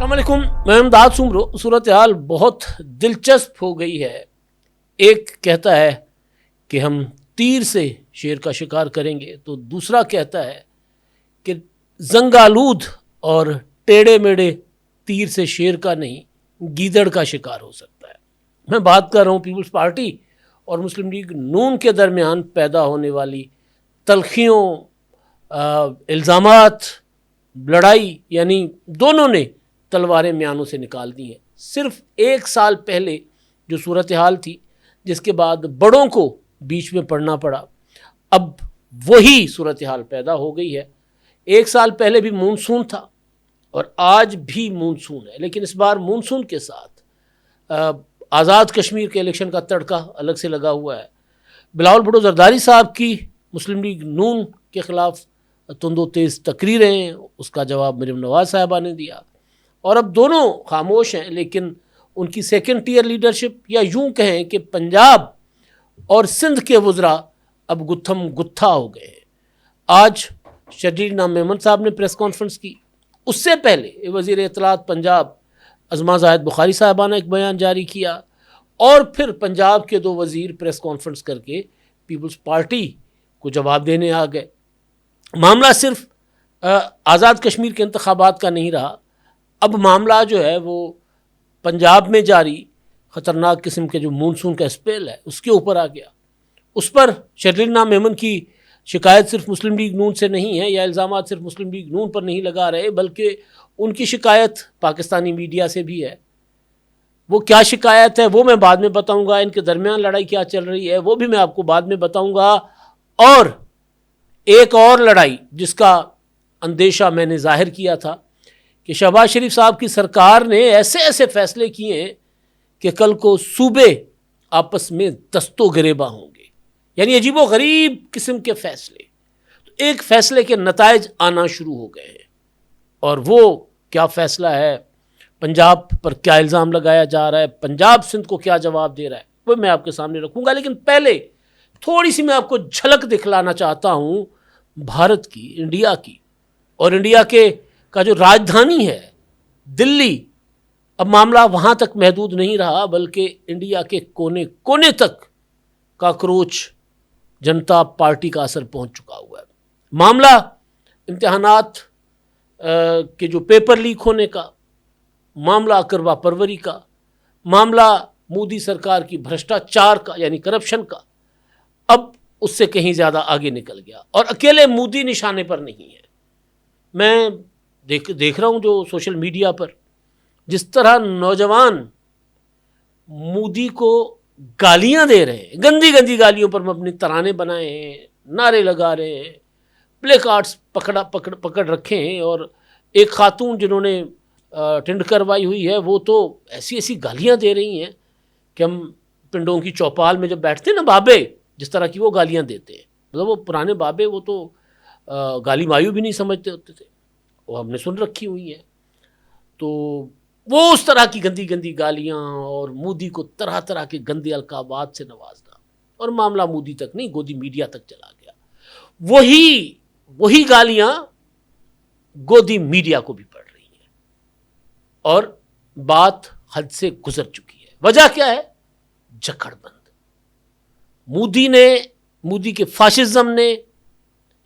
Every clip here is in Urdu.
السلام علیکم، میں امداد سمرو۔ صورتحال بہت دلچسپ ہو گئی ہے۔ ایک کہتا ہے کہ ہم تیر سے شیر کا شکار کریں گے، تو دوسرا کہتا ہے کہ زنگالود اور ٹیڑے میڑے تیر سے شیر کا نہیں، گیدڑ کا شکار ہو سکتا ہے۔ میں بات کر رہا ہوں پیپلز پارٹی اور مسلم لیگ نون کے درمیان پیدا ہونے والی تلخیوں، الزامات، لڑائی، یعنی دونوں نے تلواریں میانوں سے نکال دی ہیں۔ صرف ایک سال پہلے جو صورتحال تھی، جس کے بعد بڑوں کو بیچ میں پڑنا پڑا، اب وہی صورتحال پیدا ہو گئی ہے۔ ایک سال پہلے بھی مونسون تھا اور آج بھی مونسون ہے، لیکن اس بار مونسون کے ساتھ آزاد کشمیر کے الیکشن کا تڑکا الگ سے لگا ہوا ہے۔ بلاول بھٹو زرداری صاحب کی مسلم لیگ نون کے خلاف تند و تیز تقریریں، اس کا جواب مریم نواز صاحبہ نے دیا، اور اب دونوں خاموش ہیں، لیکن ان کی سیکنڈ ٹیئر لیڈرشپ، یا یوں کہیں کہ پنجاب اور سندھ کے وزراء اب گتھم گتھا ہو گئے ہیں۔ آج شرجیل نام میمن صاحب نے پریس کانفرنس کی، اس سے پہلے وزیر اطلاعات پنجاب عظما زاہد بخاری صاحبہ نے ایک بیان جاری کیا، اور پھر پنجاب کے دو وزیر پریس کانفرنس کر کے پیپلز پارٹی کو جواب دینے آ گئے۔ معاملہ صرف آزاد کشمیر کے انتخابات کا نہیں رہا، اب معاملہ جو ہے وہ پنجاب میں جاری خطرناک قسم کے جو مونسون کا اسپیل ہے اس کے اوپر آ گیا۔ اس پر شرجیل نام میمن کی شکایت صرف مسلم لیگ نون سے نہیں ہے، یا الزامات صرف مسلم لیگ نون پر نہیں لگا رہے، بلکہ ان کی شکایت پاکستانی میڈیا سے بھی ہے۔ وہ کیا شکایت ہے وہ میں بعد میں بتاؤں گا، ان کے درمیان لڑائی کیا چل رہی ہے وہ بھی میں آپ کو بعد میں بتاؤں گا، اور ایک اور لڑائی جس کا اندیشہ میں نے ظاہر کیا تھا کہ شہباز شریف صاحب کی سرکار نے ایسے ایسے فیصلے کیے ہیں کہ کل کو صوبے آپس میں دست و گریباں ہوں گے، یعنی عجیب و غریب قسم کے فیصلے۔ تو ایک فیصلے کے نتائج آنا شروع ہو گئے ہیں، اور وہ کیا فیصلہ ہے، پنجاب پر کیا الزام لگایا جا رہا ہے، پنجاب سندھ کو کیا جواب دے رہا ہے، وہ میں آپ کے سامنے رکھوں گا۔ لیکن پہلے تھوڑی سی میں آپ کو جھلک دکھلانا چاہتا ہوں بھارت کی، انڈیا کی، اور انڈیا کا جو راجدھانی ہے دلی۔ اب معاملہ وہاں تک محدود نہیں رہا، بلکہ انڈیا کے کونے کونے تک کاکروچ جنتا پارٹی کا اثر پہنچ چکا ہوا ہے۔ معاملہ امتحانات کے جو پیپر لیک ہونے کا، معاملہ اقربا پروری کا، معاملہ مودی سرکار کی بھرشٹاچار کا یعنی کرپشن کا، اب اس سے کہیں زیادہ آگے نکل گیا، اور اکیلے مودی نشانے پر نہیں ہے۔ میں دیکھ رہا ہوں جو سوشل میڈیا پر جس طرح نوجوان مودی کو گالیاں دے رہے ہیں، گندی گندی گالیوں پر مبنی ترانے بنائے ہیں، نعرے لگا رہے ہیں، پلے کارڈز پکڑ رکھے ہیں، اور ایک خاتون جنہوں نے ٹنڈ کروائی ہوئی ہے وہ تو ایسی ایسی گالیاں دے رہی ہیں کہ ہم پنڈوں کی چوپال میں جب بیٹھتے ہیں نا بابے، جس طرح کی وہ گالیاں دیتے ہیں، مطلب وہ پرانے بابے وہ تو گالی مایو بھی نہیں سمجھتے ہوتے تھے، وہ ہم نے سن رکھی ہوئی ہے۔ تو وہ اس طرح کی گندی گندی گالیاں، اور مودی کو طرح طرح کے گندے القابات سے نوازنا، اور معاملہ مودی تک نہیں، گودی میڈیا تک چلا گیا۔ وہی گالیاں گودی میڈیا کو بھی پڑ رہی ہیں، اور بات حد سے گزر چکی ہے۔ وجہ کیا ہے؟ جکڑ بند۔ مودی کے فاشزم نے،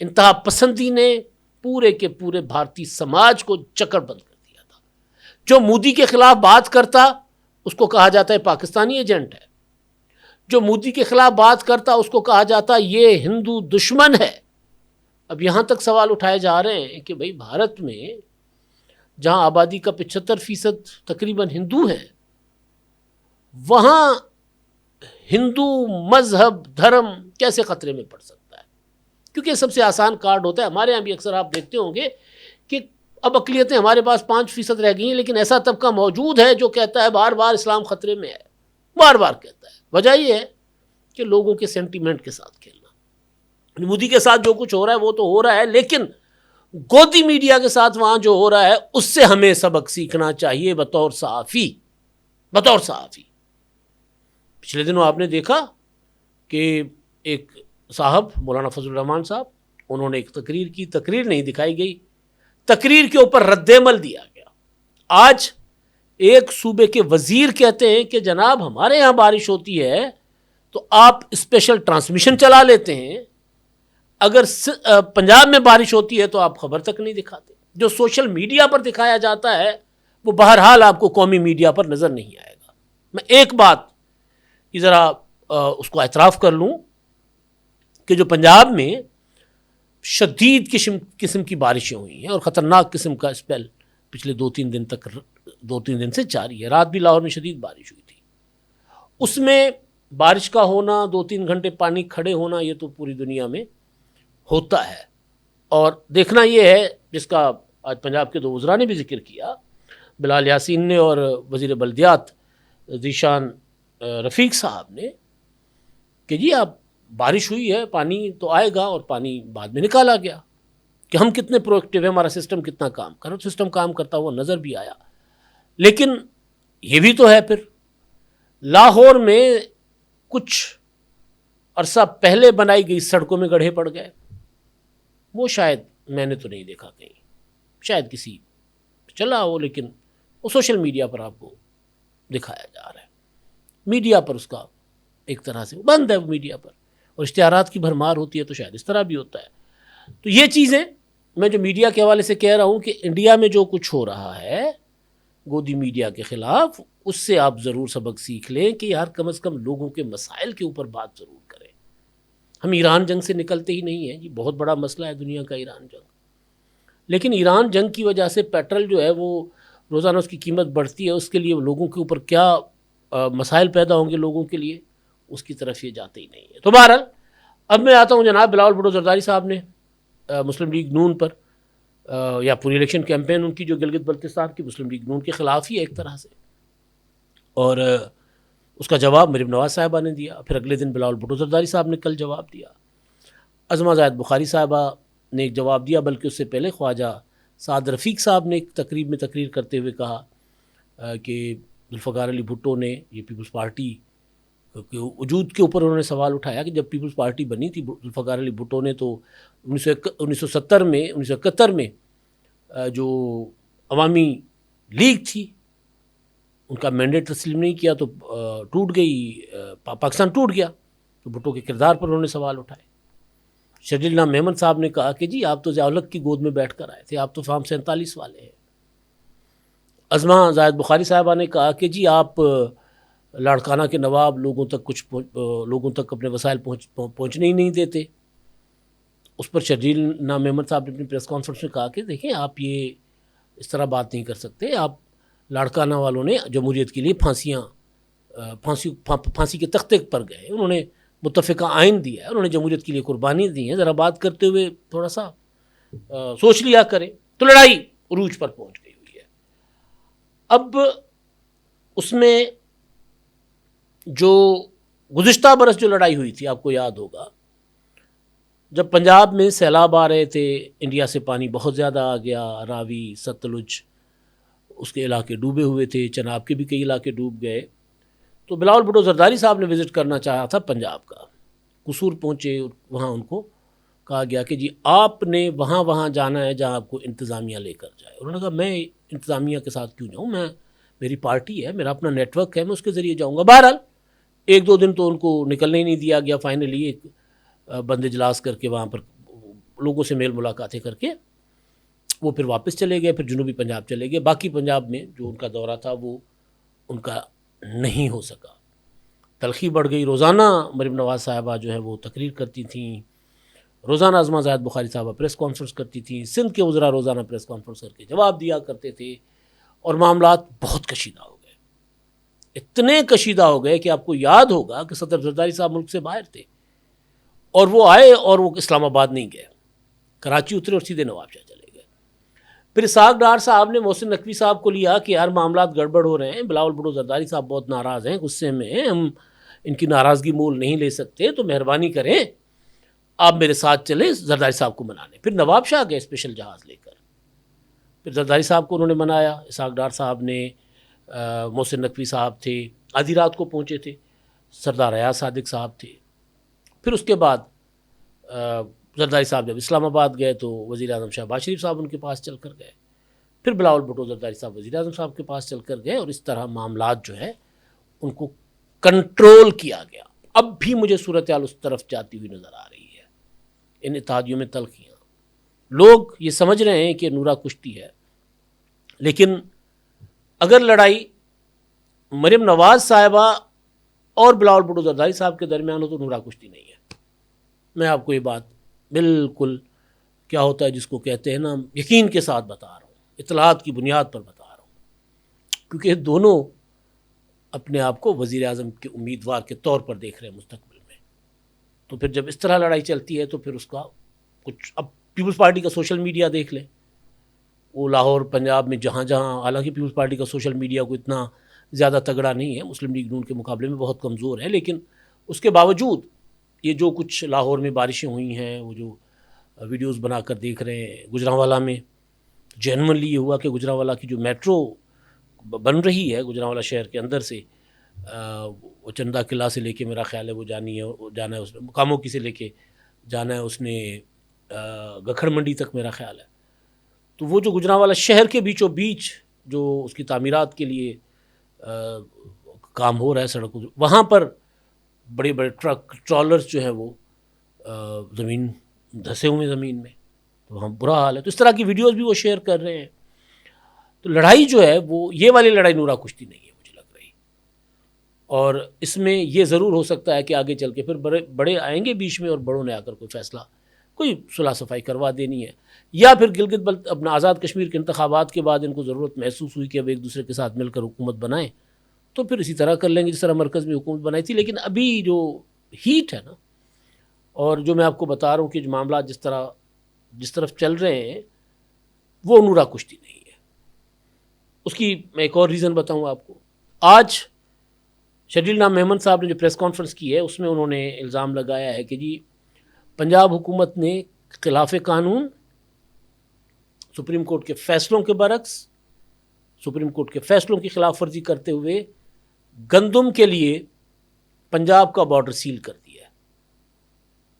انتہا پسندی نے پورے کے پورے بھارتی سماج کو جکڑ بند کر دیا تھا۔ جو مودی کے خلاف بات کرتا اس کو کہا جاتا ہے پاکستانی ایجنٹ ہے، جو مودی کے خلاف بات کرتا اس کو کہا جاتا یہ ہندو دشمن ہے۔ اب یہاں تک سوال اٹھائے جا رہے ہیں کہ بھئی بھارت میں جہاں آبادی کا 75% تقریباً ہندو ہیں، وہاں ہندو مذہب دھرم کیسے خطرے میں پڑ سکتا ہے؟ کیونکہ سب سے آسان کارڈ ہوتا ہے۔ ہمارے یہاں بھی اکثر آپ دیکھتے ہوں گے کہ اب اقلیتیں ہمارے پاس 5% رہ گئی ہیں، لیکن ایسا طبقہ موجود ہے جو کہتا ہے بار بار اسلام خطرے میں ہے، بار بار کہتا ہے۔ وجہ یہ ہے کہ لوگوں کے سینٹیمنٹ کے ساتھ کھیلنا۔ مودی کے ساتھ جو کچھ ہو رہا ہے وہ تو ہو رہا ہے، لیکن گودی میڈیا کے ساتھ وہاں جو ہو رہا ہے اس سے ہمیں سبق سیکھنا چاہیے بطور صحافی۔ پچھلے دنوں آپ نے دیکھا کہ ایک صاحب مولانا فضل الرحمان صاحب، انہوں نے ایک تقریر کی، تقریر نہیں دکھائی گئی، تقریر کے اوپر رد عمل دیا گیا۔ آج ایک صوبے کے وزیر کہتے ہیں کہ جناب ہمارے یہاں بارش ہوتی ہے تو آپ اسپیشل ٹرانسمیشن چلا لیتے ہیں، اگر پنجاب میں بارش ہوتی ہے تو آپ خبر تک نہیں دکھاتے. جو سوشل میڈیا پر دکھایا جاتا ہے وہ بہرحال آپ کو قومی میڈیا پر نظر نہیں آئے گا. میں ایک بات کی ذرا اس کو اعتراف کر لوں کہ جو پنجاب میں شدید قسم کی بارشیں ہوئی ہیں اور خطرناک قسم کا اسپیل پچھلے 2-3 دن سے جاری ہے. رات بھی لاہور میں شدید بارش ہوئی تھی. اس میں بارش کا ہونا، 2-3 گھنٹے پانی کھڑے ہونا، یہ تو پوری دنیا میں ہوتا ہے. اور دیکھنا یہ ہے، جس کا آج پنجاب کے 2 وزراء نے بھی ذکر کیا، بلال یاسین نے اور وزیر بلدیات ذیشان رفیق صاحب نے، کہ جی آپ بارش ہوئی ہے، پانی تو آئے گا، اور پانی بعد میں نکالا گیا. کہ ہم کتنے پرو ایکٹیو ہیں، ہمارا سسٹم کتنا کام کر رہا ہے. سسٹم کام کرتا ہوا نظر بھی آیا. لیکن یہ بھی تو ہے، پھر لاہور میں کچھ عرصہ پہلے بنائی گئی سڑکوں میں گڑھے پڑ گئے. وہ شاید میں نے تو نہیں دیکھا کہیں، شاید کسی چلا ہو، لیکن وہ سوشل میڈیا پر آپ کو دکھایا جا رہا ہے. میڈیا پر اس کا ایک طرح سے بند ہے، وہ میڈیا پر، اور اشتہارات کی بھرمار ہوتی ہے تو شاید اس طرح بھی ہوتا ہے. تو یہ چیزیں میں جو میڈیا کے حوالے سے کہہ رہا ہوں کہ انڈیا میں جو کچھ ہو رہا ہے گودی میڈیا کے خلاف، اس سے آپ ضرور سبق سیکھ لیں کہ یار کم از کم لوگوں کے مسائل کے اوپر بات ضرور کریں. ہم ایران جنگ سے نکلتے ہی نہیں ہیں جی، بہت بڑا مسئلہ ہے دنیا کا ایران جنگ. لیکن ایران جنگ کی وجہ سے پیٹرول جو ہے وہ روزانہ اس کی قیمت بڑھتی ہے، اس کے لیے لوگوں کے اوپر کیا مسائل پیدا ہوں گے لوگوں کے لیے، اس کی طرف یہ جاتے ہی نہیں ہے. تو بہرحال اب میں آتا ہوں جناب بلاول بھٹو زرداری صاحب نے مسلم لیگ نون پر یا پوری الیکشن کیمپین ان کی جو گلگت بلتستان کی مسلم لیگ نون کے خلاف ہی ہے ایک طرح سے، اور اس کا جواب مریم نواز صاحبہ نے دیا. پھر اگلے دن بلاول بھٹو زرداری صاحب نے کل جواب دیا. عظمہ زاہد بخاری صاحبہ نے ایک جواب دیا، بلکہ اس سے پہلے خواجہ سعد رفیق صاحب نے ایک تقریب میں تقریر کرتے ہوئے کہا کہ ذوالفقار علی بھٹو نے یہ پیپلز پارٹی کے وجود کے اوپر انہوں نے سوال اٹھایا کہ جب پیپلز پارٹی بنی تھی ذوالفقار علی بھٹو نے تو 1971 میں جو عوامی لیگ تھی ان کا مینڈیٹ تسلیم نہیں کیا تو ٹوٹ گئی، پاکستان ٹوٹ گیا. تو بھٹو کے کردار پر انہوں نے سوال اٹھائے. شرجیل نام محمد صاحب نے کہا کہ جی آپ تو ضیاء الحق کی گود میں بیٹھ کر آئے تھے، آپ تو فارم 47 والے ہیں. عظمہ زاہد بخاری صاحبہ نے کہا کہ جی آپ لاڑکانہ کے نواب لوگوں تک اپنے وسائل پہنچنے ہی نہیں دیتے. اس پر شرجیل نام محمد صاحب نے اپنی پریس کانفرنس میں کہا کہ دیکھیں آپ یہ اس طرح بات نہیں کر سکتے. آپ لاڑکانہ والوں نے جمہوریت کے لیے پھانسی کے تختے پر گئے، انہوں نے متفقہ آئین دیا ہے، انہوں نے جمہوریت کے لیے قربانی دی ہیں، ذرا بات کرتے ہوئے تھوڑا سا سوچ لیا کریں. تو لڑائی عروج پر پہنچ گئی ہوئی ہے. اب اس میں جو گزشتہ برس جو لڑائی ہوئی تھی آپ کو یاد ہوگا، جب پنجاب میں سیلاب آ رہے تھے، انڈیا سے پانی بہت زیادہ آ گیا، راوی ستلج اس کے علاقے ڈوبے ہوئے تھے، چناب کے بھی کئی علاقے ڈوب گئے. تو بلاول بھٹو زرداری صاحب نے وزٹ کرنا چاہا تھا پنجاب کا. قصور پہنچے، وہاں ان کو کہا گیا کہ جی آپ نے وہاں جانا ہے جہاں آپ کو انتظامیہ لے کر جائے. انہوں نے کہا میں انتظامیہ کے ساتھ کیوں جاؤں، میری پارٹی ہے، میرا اپنا نیٹ ورک ہے، میں اس کے ذریعے جاؤں گا. بہرحال 1-2 دن تو ان کو نکلنے ہی نہیں دیا گیا. فائنلی ایک بند اجلاس کر کے وہاں پر لوگوں سے میل ملاقاتیں کر کے وہ پھر واپس چلے گئے، پھر جنوبی پنجاب چلے گئے. باقی پنجاب میں جو ان کا دورہ تھا وہ ان کا نہیں ہو سکا. تلخی بڑھ گئی. روزانہ مریم نواز صاحبہ جو ہے وہ تقریر کرتی تھیں، روزانہ عظمہ زاہد بخاری صاحبہ پریس کانفرنس کرتی تھیں، سندھ کے وزراء روزانہ پریس کانفرنس کر کے جواب دیا کرتے تھے، اور معاملات بہت کشیدہ ہو گئے. اتنے کشیدہ ہو گئے کہ آپ کو یاد ہوگا کہ صدر زرداری صاحب ملک سے باہر تھے، اور وہ آئے اور وہ اسلام آباد نہیں گئے، کراچی اترے اور سیدھے نواب شاہ چلے گئے. پھر اسحاق ڈار صاحب نے محسن نقوی صاحب کو لیا کہ یار معاملات گڑبڑ ہو رہے ہیں، بلاول بھٹو زرداری صاحب بہت ناراض ہیں، غصے میں ہیں، ہم ان کی ناراضگی مول نہیں لے سکتے، تو مہربانی کریں آپ میرے ساتھ چلیں زرداری صاحب کو منانے. پھر نواب شاہ گئے اسپیشل جہاز لے کر، پھر زرداری صاحب کو انہوں نے منایا. اسحاق ڈار صاحب نے، محسن نقوی صاحب تھے، آدھی رات کو پہنچے تھے، سردار ایاز صادق صاحب تھے. پھر اس کے بعد زرداری صاحب جب اسلام آباد گئے تو وزیر اعظم شہباز شریف صاحب ان کے پاس چل کر گئے. پھر بلاول بھٹو زرداری صاحب وزیر اعظم صاحب کے پاس چل کر گئے اور اس طرح معاملات جو ہے ان کو کنٹرول کیا گیا. اب بھی مجھے صورتحال اس طرف جاتی ہوئی نظر آ رہی ہے. ان اتحادیوں میں تلخیاں, لوگ یہ سمجھ رہے ہیں کہ نورا کشتی ہے, لیکن اگر لڑائی مریم نواز صاحبہ اور بلاول بھٹو زرداری صاحب کے درمیان ہو تو نورا کشتی نہیں ہے. میں آپ کو یہ بات بالکل کیا ہوتا ہے جس کو کہتے ہیں نا یقین کے ساتھ بتا رہا ہوں, اطلاعات کی بنیاد پر بتا رہا ہوں, کیونکہ دونوں اپنے آپ کو وزیر اعظم کے امیدوار کے طور پر دیکھ رہے ہیں مستقبل میں. تو پھر جب اس طرح لڑائی چلتی ہے تو پھر اس کا کچھ, اب پیپلز پارٹی کا سوشل میڈیا دیکھ لیں, وہ لاہور پنجاب میں جہاں جہاں, حالانکہ پیپلز پارٹی کا سوشل میڈیا کو اتنا زیادہ تگڑا نہیں ہے, مسلم لیگ نون کے مقابلے میں بہت کمزور ہے, لیکن اس کے باوجود یہ جو کچھ لاہور میں بارشیں ہوئی ہیں, وہ جو ویڈیوز بنا کر دیکھ رہے ہیں, گجرانوالہ میں جینوئنلی یہ ہوا کہ گجرانوالہ کی جو میٹرو بن رہی ہے گجرانوالہ شہر کے اندر سے, وہ چندہ قلعہ سے لے کے میرا خیال ہے وہ جانا ہے اس نے, مقاموکی سے لے کے جانا ہے اس نے گکھڑ منڈی تک میرا خیال ہے. تو وہ جو گجرانوالہ شہر کے بیچوں بیچ جو اس کی تعمیرات کے لیے کام ہو رہا ہے سڑکوں, وہاں پر بڑے بڑے ٹرک ٹرالرز جو ہیں وہ زمین دھسے ہوئے زمین میں, تو وہاں برا حال ہے. تو اس طرح کی ویڈیوز بھی وہ شیئر کر رہے ہیں. تو لڑائی جو ہے وہ یہ والی لڑائی نورا کشتی نہیں ہے مجھے لگ رہی, اور اس میں یہ ضرور ہو سکتا ہے کہ آگے چل کے پھر بڑے آئیں گے بیچ میں اور بڑوں نے آ کر کوئی فیصلہ, کوئی صلح صفائی کروا دینی ہے, یا پھر گلگت اپنا آزاد کشمیر کے انتخابات کے بعد ان کو ضرورت محسوس ہوئی کہ اب ایک دوسرے کے ساتھ مل کر حکومت بنائیں, تو پھر اسی طرح کر لیں گے جس طرح مرکز میں حکومت بنائی تھی. لیکن ابھی جو ہیٹ ہے نا, اور جو میں آپ کو بتا رہا ہوں کہ جو معاملات جس طرف چل رہے ہیں وہ نورا کشتی نہیں ہے. اس کی میں ایک اور ریزن بتاؤں آپ کو. آج شرجیل نام محمد صاحب نے جو پریس کانفرنس کی ہے اس میں انہوں نے الزام لگایا ہے کہ جی پنجاب حکومت نے خلاف قانون, سپریم کورٹ کے فیصلوں کے برعکس, سپریم کورٹ کے فیصلوں کی خلاف ورزی کرتے ہوئے گندم کے لیے پنجاب کا بارڈر سیل کر دیا ہے.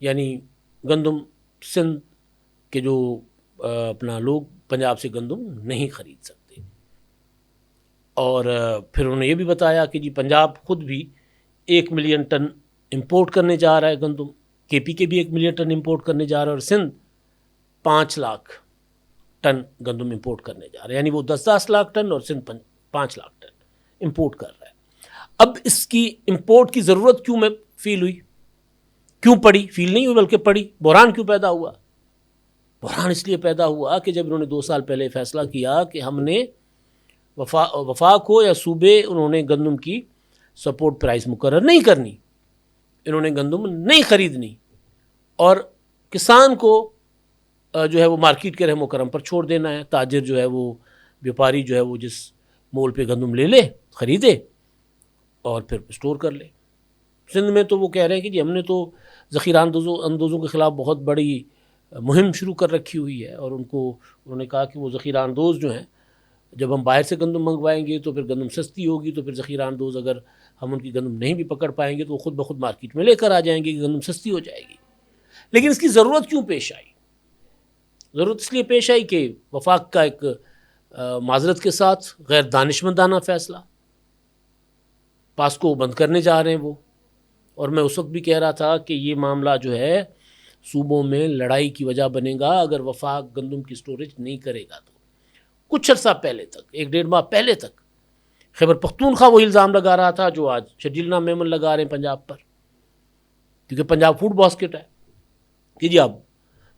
یعنی گندم سندھ کے جو اپنا لوگ پنجاب سے گندم نہیں خرید سکتے. اور پھر انہوں نے یہ بھی بتایا کہ جی پنجاب خود بھی 1 ملین ٹن امپورٹ کرنے جا رہا ہے گندم, کے پی کے بھی 1 ملین ٹن امپورٹ کرنے جا رہا ہے, اور سندھ 5 لاکھ ٹن گندم امپورٹ کرنے جا رہا ہے. یعنی وہ 10 لاکھ ٹن اور سندھ 5 لاکھ ٹن امپورٹ کر رہا ہے. اب اس کی امپورٹ کی ضرورت کیوں میں فیل ہوئی, کیوں پڑی, فیل نہیں ہوئی بلکہ پڑی. بحران کیوں پیدا ہوا؟ بحران اس لیے پیدا ہوا کہ جب انہوں نے 2 سال پہلے فیصلہ کیا کہ ہم نے وفاق ہو یا صوبے, انہوں نے گندم کی سپورٹ پرائز مقرر نہیں کرنی, انہوں نے گندم نہیں خریدنی, اور کسان کو جو ہے وہ مارکیٹ کے رحم و کرم پر چھوڑ دینا ہے. تاجر جو ہے وہ, بیوپاری جو ہے وہ جس مول پہ گندم لے لے, خریدے اور پھر اسٹور کر لے. سندھ میں تو وہ کہہ رہے ہیں کہ جی ہم نے تو ذخیرہ اندوزوں کے خلاف بہت بڑی مہم شروع کر رکھی ہوئی ہے, اور انہوں نے کہا کہ وہ ذخیرہ اندوز جو ہیں, جب ہم باہر سے گندم منگوائیں گے تو پھر گندم سستی ہوگی, تو پھر ذخیرہ اندوز اگر ہم ان کی گندم نہیں بھی پکڑ پائیں گے تو وہ خود بخود مارکیٹ میں لے کر آ جائیں گے کہ گندم سستی ہو جائے گی. لیکن اس کی ضرورت کیوں پیش آئی؟ ضرورت اس لیے پیش آئی کہ وفاق کا ایک معذرت کے ساتھ غیر دانشمندانہ فیصلہ, پاسکو بند کرنے جا رہے ہیں وہ. اور میں اس وقت بھی کہہ رہا تھا کہ یہ معاملہ جو ہے صوبوں میں لڑائی کی وجہ بنے گا اگر وفاق گندم کی سٹوریج نہیں کرے گا. تو کچھ عرصہ پہلے تک, 1-1.5 ماہ پہلے تک خیبر پختونخوا وہ الزام لگا رہا تھا جو آج شرجیل نام محمد لگا رہے ہیں پنجاب پر, کیونکہ پنجاب فوڈ باسکٹ ہے کہ جی آپ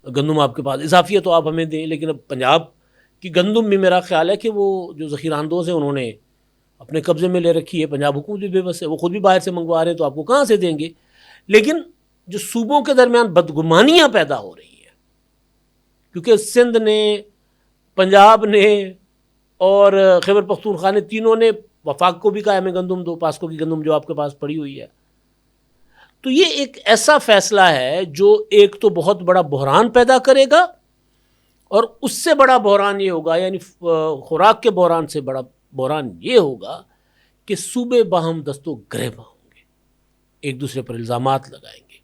گندم آپ کے پاس اضافی ہے تو آپ ہمیں دیں. لیکن اب پنجاب کی گندم بھی میرا خیال ہے کہ وہ جو ذخیرہ اندوز ہیں انہوں نے اپنے قبضے میں لے رکھی ہے. پنجاب حکومت بھی بے بس ہے, وہ خود بھی باہر سے منگوا رہے ہیں, تو آپ کو کہاں سے دیں گے. لیکن جو صوبوں کے درمیان بدگمانیاں پیدا ہو رہی ہیں, کیونکہ سندھ نے, پنجاب نے اور خیبر پختونخوا نے, تینوں نے وفاق کو بھی کہا ہمیں گندم دو, پاسکو کی گندم جو آپ کے پاس پڑی ہوئی ہے. تو یہ ایک ایسا فیصلہ ہے جو ایک تو بہت بڑا بحران پیدا کرے گا, اور اس سے بڑا بحران یہ ہوگا, یعنی خوراک کے بحران سے بڑا بحران یہ ہوگا کہ صوبے باہم دست و گریباں ہوں گے, ایک دوسرے پر الزامات لگائیں گے.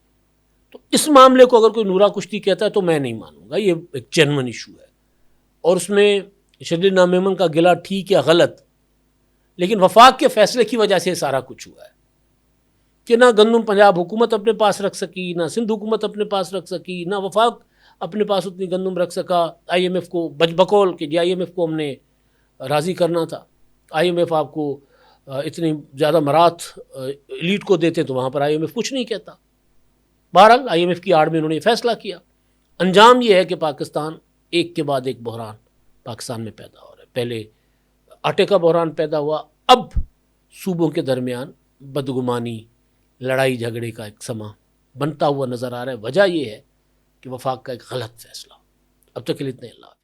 تو اس معاملے کو اگر کوئی نورا کشتی کہتا ہے تو میں نہیں مانوں گا, یہ ایک جینوئن ایشو ہے. اور اس میں شبلی نامیمن کا گلہ ٹھیک یا غلط، لیکن وفاق کے فیصلے کی وجہ سے سارا کچھ ہوا ہے کہ نہ گندم پنجاب حکومت اپنے پاس رکھ سکی، نہ سندھ حکومت اپنے پاس رکھ سکی، نہ وفاق اپنے پاس اتنی گندم رکھ سکا۔ آئی ایم ایف کو بقول کہ جی آئی ایم ایف کو ہم نے راضی کرنا تھا، آئی ایم ایف آپ کو اتنی زیادہ مرات ایلیٹ کو دیتے تو وہاں پر آئی ایم ایف کچھ نہیں کہتا۔ بہرحال آئی ایم ایف کی آڑ میں انہوں نے یہ فیصلہ کیا۔ انجام یہ ہے کہ پاکستان ایک کے بعد ایک بحران پاکستان میں پیدا ہو رہا ہے۔ پہلے آٹے کا بحران پیدا ہوا، اب صوبوں کے درمیان بدگمانی، لڑائی جھگڑے کا ایک سما بنتا ہوا نظر آ رہا ہے۔ وجہ یہ ہے کہ وفاق کا ایک غلط فیصلہ۔ اب تک کے لیے اتنے، اللہ حافظ۔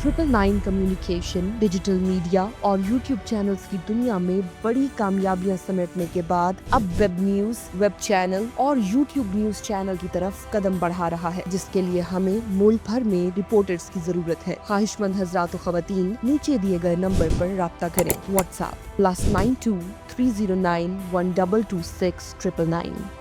999 کمیونیکیشن، ڈیجیٹل میڈیا اور یوٹیوب چینلز کی دنیا میں بڑی کامیابیاں سمیٹنے کے بعد اب ویب نیوز، ویب چینل اور یوٹیوب نیوز چینل کی طرف قدم بڑھا رہا ہے، جس کے لیے ہمیں ملک بھر میں رپورٹرز کی ضرورت ہے۔ خواہش مند حضرات و خواتین نیچے دیے گئے نمبر پر رابطہ کریں۔ What's app +92 309 1226 999۔